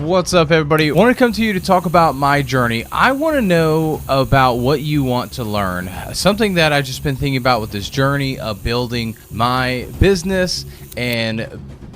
What's up, everybody? I want to come to you to talk about my journey. I want to know about what you want to learn. Something that I've just been thinking about with this journey of building my business and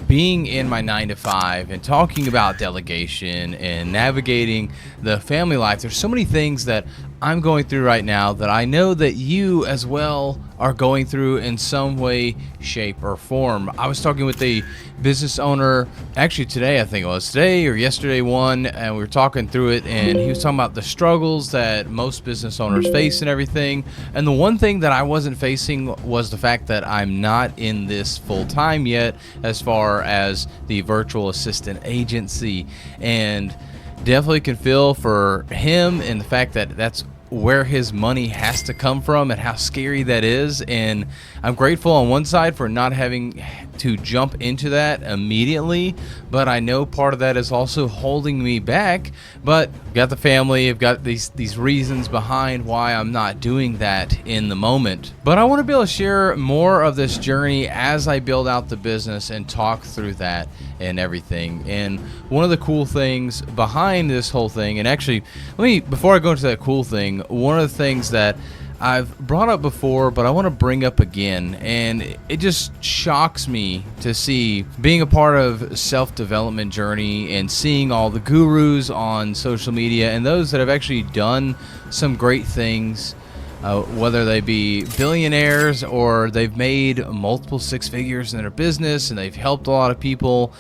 being in my 9-to-5 and talking about delegation and navigating the family life. There's so many things that I'm going through right now that I know that you as well are going through in some way, shape, or form. I was talking with a business owner, actually today, I think it was today or yesterday one, and we were talking through it, and he was talking about the struggles that most business owners face and everything. And the one thing that I wasn't facing was the fact that I'm not in this full time yet as far as the virtual assistant agency, and definitely can feel for him and the fact that that's where his money has to come from and how scary that is. And I'm grateful on one side for not having to jump into that immediately, but I know part of that is also holding me back. But I've got the family, I've got these reasons behind why I'm not doing that in the moment. But I want to be able to share more of this journey as I build out the business and talk through that and everything. And one of the cool things behind this whole thing, and actually before I go into that cool thing, one of the things that I've brought up before, but I want to bring up again, and it just shocks me to see being a part of self-development journey and seeing all the gurus on social media and those that have actually done some great things, whether they be billionaires or they've made multiple six figures in their business and they've helped a lot of people.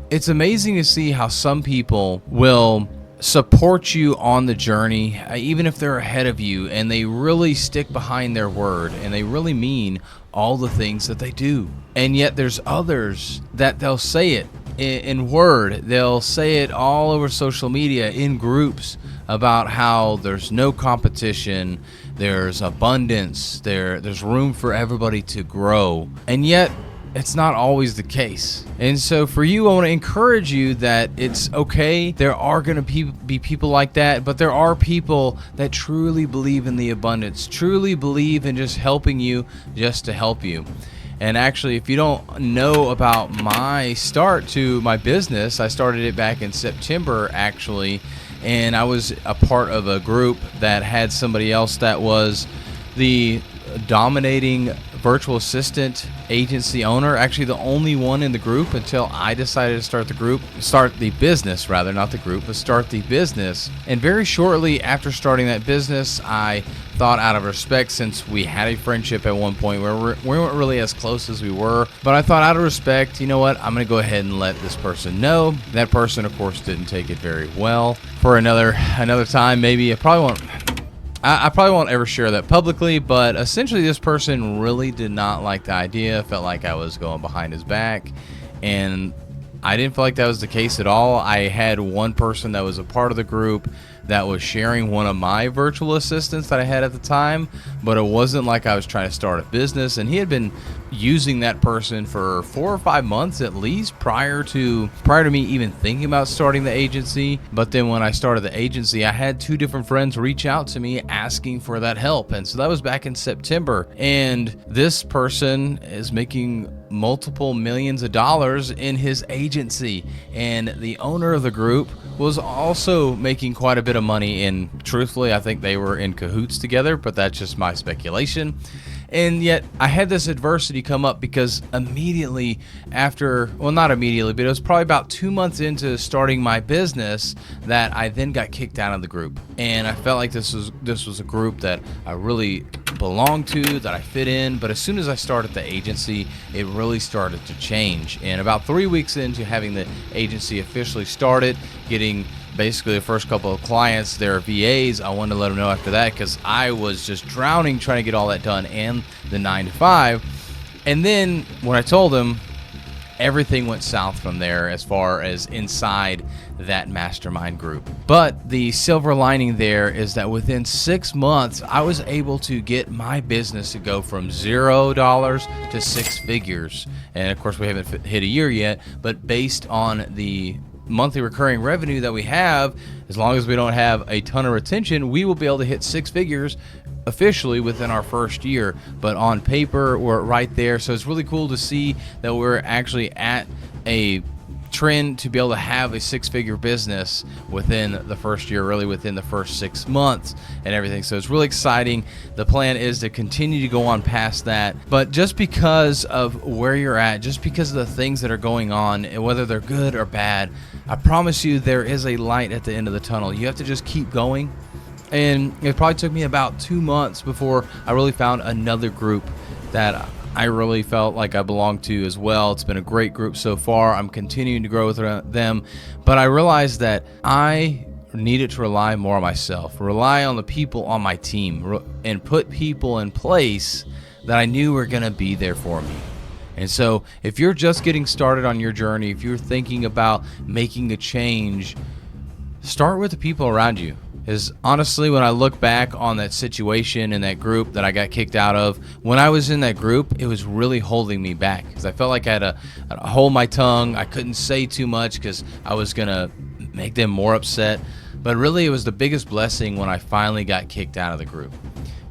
It's amazing to see how some people will support you on the journey, even if they're ahead of you, and they really stick behind their word and they really mean all the things that they do. And yet there's others that they'll say it in word, they'll say it all over social media in groups about how there's no competition, there's abundance, there's room for everybody to grow, and yet it's not always the case. And so for you, I want to encourage you that it's okay. There are going to be people like that, but there are people that truly believe in the abundance, truly believe in just helping you just to help you. And actually, if you don't know about my start to my business, I started it back in September, actually, and I was a part of a group that had somebody else that was the dominating virtual assistant agency owner, actually the only one in the group until I decided to start the business rather, not the group, but start the business. And very shortly after starting that business, I thought, out of respect, since we had a friendship at one point where we weren't really as close as we were, but I thought, out of respect, you know what, I'm going to go ahead and let this person know. That person, of course, didn't take it very well. For another time, maybe I probably won't ever share that publicly, but essentially this person really did not like the idea, felt like I was going behind his back, and I didn't feel like that was the case at all. I had one person that was a part of the group that was sharing one of my virtual assistants that I had at the time, but it wasn't like I was trying to start a business, and he had been using that person for 4 or 5 months at least prior to me even thinking about starting the agency. But then when I started the agency, I had 2 different friends reach out to me asking for that help, and so that was back in September. And this person is making multiple millions of dollars in his agency, and the owner of the group was also making quite a bit of money, and truthfully I think they were in cahoots together, but that's just my speculation. And yet I had this adversity come up because immediately after, well, not immediately, but it was probably about 2 months into starting my business that I then got kicked out of the group. And I felt like this was a group that I really belonged to, that I fit in. But as soon as I started the agency, it really started to change. And about 3 weeks into having the agency officially started, getting basically the first couple of clients, their VAs, I wanted to let them know after that because I was just drowning trying to get all that done and the 9-to-5. And then when I told them, everything went south from there as far as inside that mastermind group. But the silver lining there is that within 6 months, I was able to get my business to go from $0 to 6 figures. And of course, we haven't hit a year yet, but based on the monthly recurring revenue that we have, as long as we don't have a ton of retention, we will be able to hit 6 figures officially within our first year. But on paper, we're right there. So it's really cool to see that we're actually at a trend to be able to have a six-figure business within the first year, really within the first 6 months and everything. So it's really exciting. The plan is to continue to go on past that. But just because of where you're at, just because of the things that are going on, and whether they're good or bad, I promise you there is a light at the end of the tunnel. You have to just keep going. And it probably took me about 2 months before I really found another group that I really felt like I belonged to as well. It's been a great group so far. I'm continuing to grow with them, but I realized that I needed to rely more on myself, rely on the people on my team, and put people in place that I knew were going to be there for me. And so if you're just getting started on your journey, if you're thinking about making a change, start with the people around you. Is honestly, when I look back on that situation in that group that I got kicked out of, when I was in that group, it was really holding me back because I felt like I had to hold my tongue. I couldn't say too much because I was going to make them more upset. But really, it was the biggest blessing when I finally got kicked out of the group,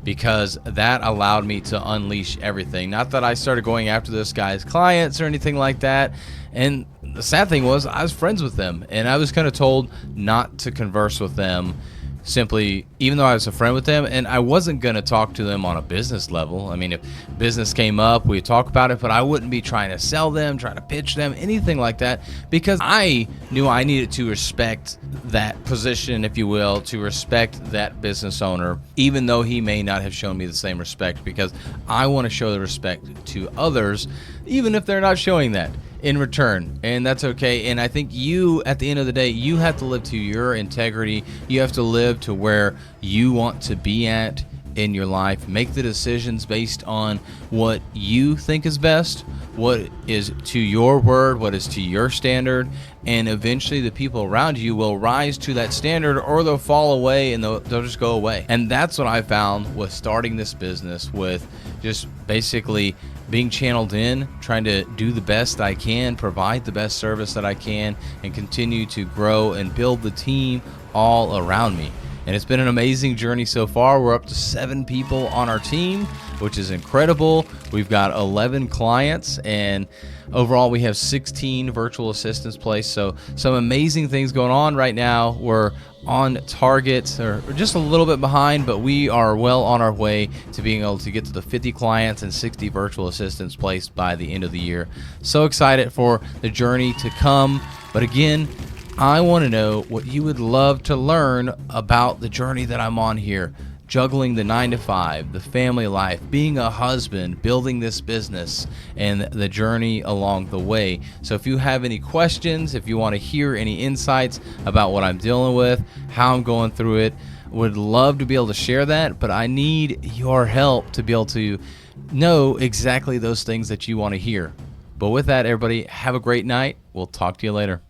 because that allowed me to unleash everything. Not that I started going after this guy's clients or anything like that. And the sad thing was I was friends with them, and I was kind of told not to converse with them, simply, even though I was a friend with them, and I wasn't going to talk to them on a business level. I mean, if business came up, we'd talk about it, but I wouldn't be trying to sell them, trying to pitch them, anything like that, because I knew I needed to respect that position, if you will, to respect that business owner, even though he may not have shown me the same respect, because I want to show the respect to others, even if they're not showing that in return, and that's okay. And I think you, at the end of the day, you have to live to your integrity. You have to live to where you want to be at in your life. Make the decisions based on what you think is best, what is to your word, what is to your standard, and eventually the people around you will rise to that standard, or they'll fall away and they'll just go away. And that's what I found with starting this business, with just basically being channeled in, trying to do the best I can, provide the best service that I can, and continue to grow and build the team all around me. And it's been an amazing journey so far. We're up to 7 people on our team, which is incredible. We've got 11 clients, and overall we have 16 virtual assistants placed. So some amazing things going on right now. We're on target, or just a little bit behind, but we are well on our way to being able to get to the 50 clients and 60 virtual assistants placed by the end of the year. So excited for the journey to come. But again, I want to know what you would love to learn about the journey that I'm on here. Juggling the 9 to 5, the family life, being a husband, building this business, and the journey along the way. So if you have any questions, if you want to hear any insights about what I'm dealing with, how I'm going through it, would love to be able to share that, but I need your help to be able to know exactly those things that you want to hear. But with that, everybody, have a great night. We'll talk to you later.